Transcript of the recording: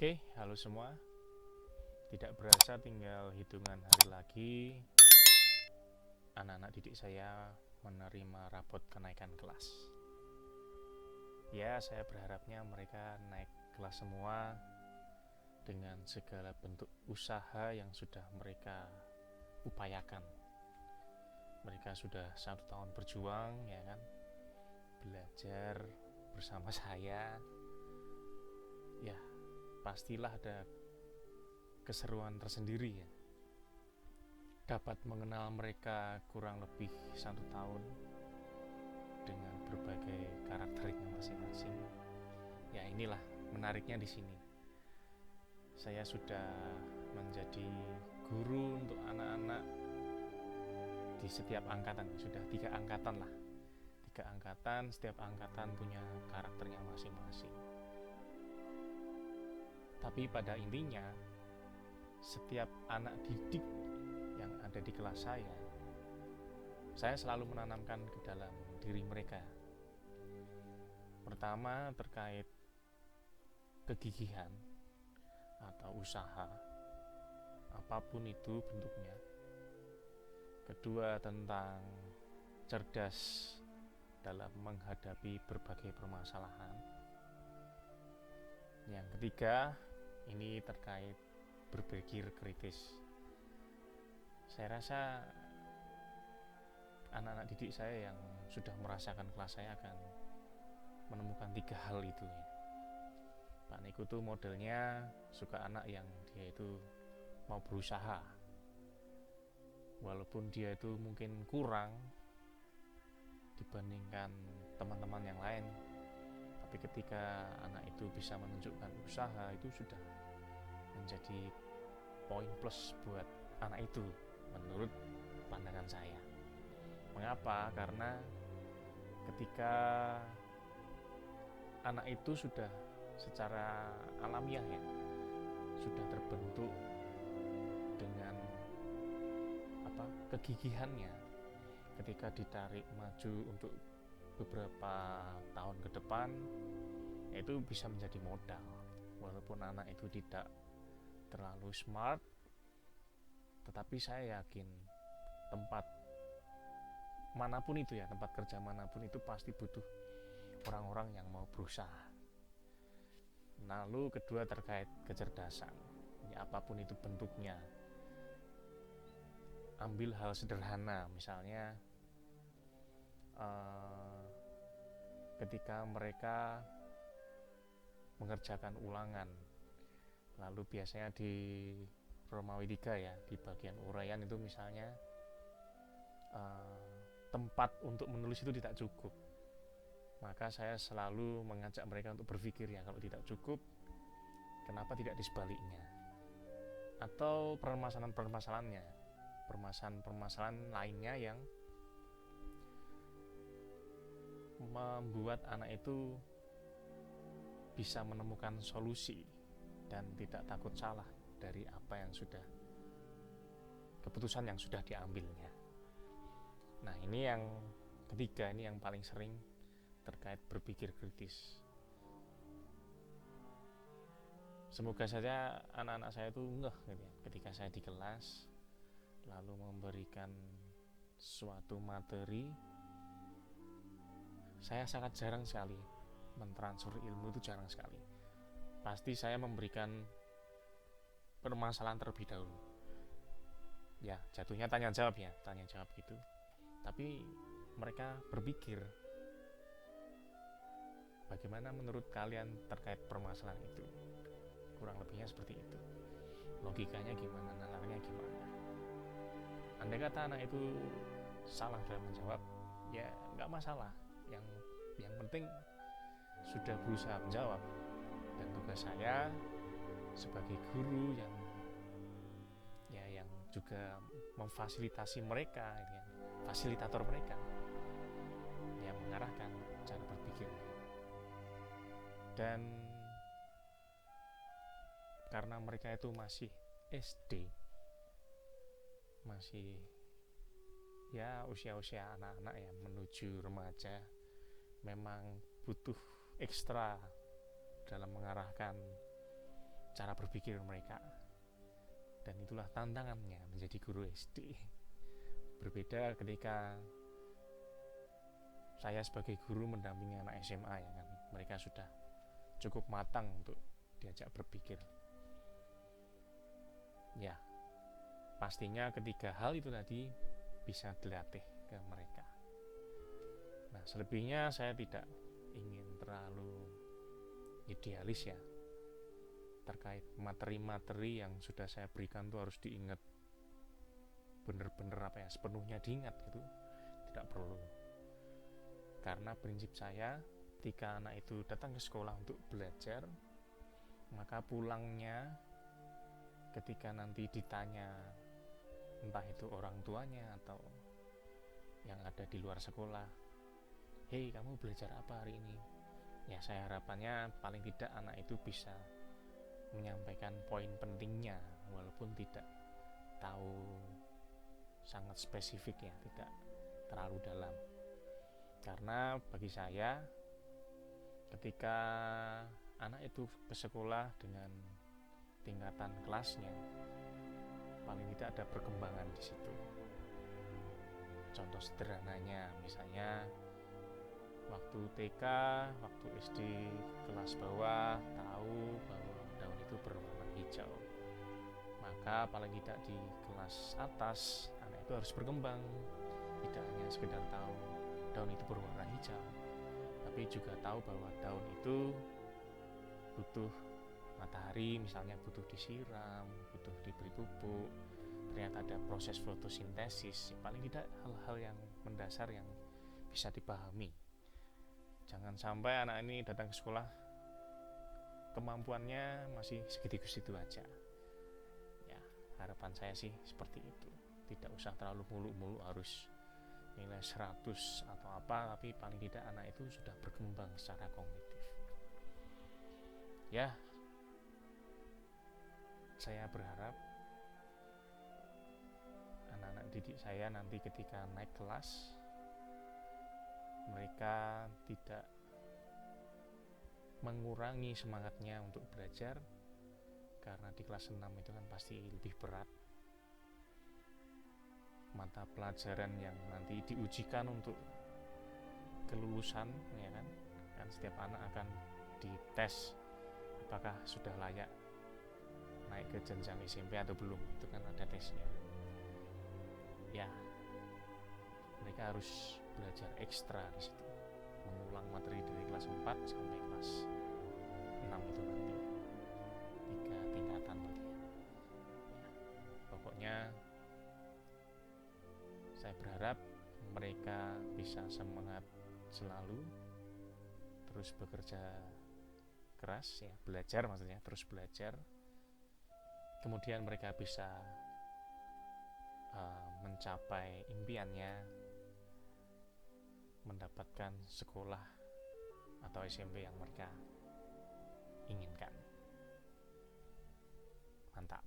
Oke, halo semua. Tidak berasa tinggal hitungan hari lagi anak-anak didik saya menerima rapot kenaikan kelas. Ya, saya berharapnya mereka naik kelas semua dengan segala bentuk usaha yang sudah mereka upayakan. Mereka sudah 1 tahun berjuang, ya kan, belajar bersama saya. Ya, pastilah ada keseruan tersendiri ya. Dapat mengenal mereka kurang lebih 1 tahun dengan berbagai karakternya masing-masing. Ya, inilah menariknya di sini. Saya sudah menjadi guru untuk anak-anak di setiap angkatan, sudah 3 angkatan lah. 3 angkatan, setiap angkatan punya karakternya masing-masing. Tapi pada intinya, setiap anak didik yang ada di kelas saya selalu menanamkan ke dalam diri mereka. Pertama, terkait kegigihan atau usaha, apapun itu bentuknya. Kedua, tentang cerdas dalam menghadapi berbagai permasalahan. Yang ketiga, ini terkait berpikir kritis. Saya rasa anak-anak didik saya yang sudah merasakan kelas saya akan menemukan 3 hal itu ya. Pak Niko tuh modelnya suka anak yang dia itu mau berusaha, walaupun dia itu mungkin kurang dibandingkan teman-teman yang lain, tapi ketika anak itu bisa menunjukkan usaha, itu sudah menjadi poin plus buat anak itu menurut pandangan saya. Mengapa? Karena ketika anak itu sudah secara alamiah ya, sudah terbentuk dengan kegigihannya, ketika ditarik maju untuk beberapa tahun ke depan, itu bisa menjadi modal. Walaupun anak itu tidak terlalu smart, tetapi saya yakin tempat manapun itu ya, tempat kerja manapun itu pasti butuh orang-orang yang mau berusaha. Lalu kedua, terkait kecerdasan, ya apapun itu bentuknya. Ambil hal sederhana, misalnya ketika mereka mengerjakan ulangan, lalu biasanya di Romawi 3 ya, di bagian uraian itu misalnya tempat untuk menulis itu tidak cukup, maka saya selalu mengajak mereka untuk berpikir, ya kalau tidak cukup, kenapa tidak di sebaliknya. Atau permasalahan-permasalahan lainnya yang membuat anak itu bisa menemukan solusi dan tidak takut salah dari apa yang sudah, keputusan yang sudah diambilnya. Nah, ini yang ketiga, ini yang paling sering terkait berpikir kritis. Semoga saja anak-anak saya itu ngeh gitu ya, ketika saya di kelas lalu memberikan suatu materi. Saya sangat jarang sekali mentransfer ilmu, itu jarang sekali. Pasti saya memberikan permasalahan terlebih dahulu. Ya, jatuhnya tanya jawab gitu. Tapi mereka berpikir, bagaimana menurut kalian terkait permasalahan itu? Kurang lebihnya seperti itu. Logikanya gimana, nalarnya gimana? Andai kata anak itu salah dalam menjawab, ya nggak masalah. Yang penting sudah berusaha menjawab. Dan tugas saya sebagai guru yang juga memfasilitasi mereka, fasilitator mereka, yang mengarahkan cara berpikir. Dan karena mereka itu masih SD, masih ya usia-usia anak-anak ya menuju remaja, memang butuh ekstra dalam mengarahkan cara berpikir mereka. Dan itulah tantangannya menjadi guru SD. Berbeda ketika saya sebagai guru mendampingi anak SMA, ya kan, mereka sudah cukup matang untuk diajak berpikir. Ya, pastinya ketiga hal itu tadi bisa dilatih ke mereka. Nah, selebihnya saya tidak ingin terlalu idealis ya, terkait materi-materi yang sudah saya berikan tuh harus diingat bener-bener sepenuhnya diingat gitu, tidak perlu. Karena prinsip saya, ketika anak itu datang ke sekolah untuk belajar, maka pulangnya ketika nanti ditanya entah itu orang tuanya atau yang ada di luar sekolah, "Hei, kamu belajar apa hari ini?" Ya, saya harapannya paling tidak anak itu bisa menyampaikan poin pentingnya, walaupun tidak tahu sangat spesifik ya, tidak terlalu dalam. Karena bagi saya, ketika anak itu ke sekolah dengan tingkatan kelasnya, paling tidak ada perkembangan di situ. Contoh sederhananya, misalnya waktu TK, waktu SD kelas bawah tahu bahwa daun itu berwarna hijau, maka paling tidak di kelas atas anak itu harus berkembang, tidak hanya sekedar tahu daun itu berwarna hijau, tapi juga tahu bahwa daun itu butuh matahari, misalnya butuh disiram, butuh diberi pupuk, ternyata ada proses fotosintesis. Paling tidak hal-hal yang mendasar yang bisa dipahami. Jangan sampai anak ini datang ke sekolah kemampuannya masih segitu-segitu aja. Ya, harapan saya sih seperti itu. Tidak usah terlalu muluk-muluk harus nilai 100 atau apa, tapi paling tidak anak itu sudah berkembang secara kognitif. Ya, saya berharap anak-anak didik saya nanti ketika naik kelas, mereka tidak mengurangi semangatnya untuk belajar, karena di kelas 6 itu kan pasti lebih berat mata pelajaran yang nanti diujikan untuk kelulusan, ya kan setiap anak akan dites apakah sudah layak naik ke jenjang SMP atau belum, itu kan ada tesnya. Ya, mereka harus belajar ekstra di situ, mengulang materi dari kelas 4 sampai kelas 6 itu nanti 3 tingkatan tadi ya. Pokoknya saya berharap mereka bisa semangat selalu, terus bekerja keras ya, belajar maksudnya, terus belajar. Kemudian mereka bisa mencapai impiannya, mendapatkan sekolah atau SMP yang mereka inginkan. Mantap.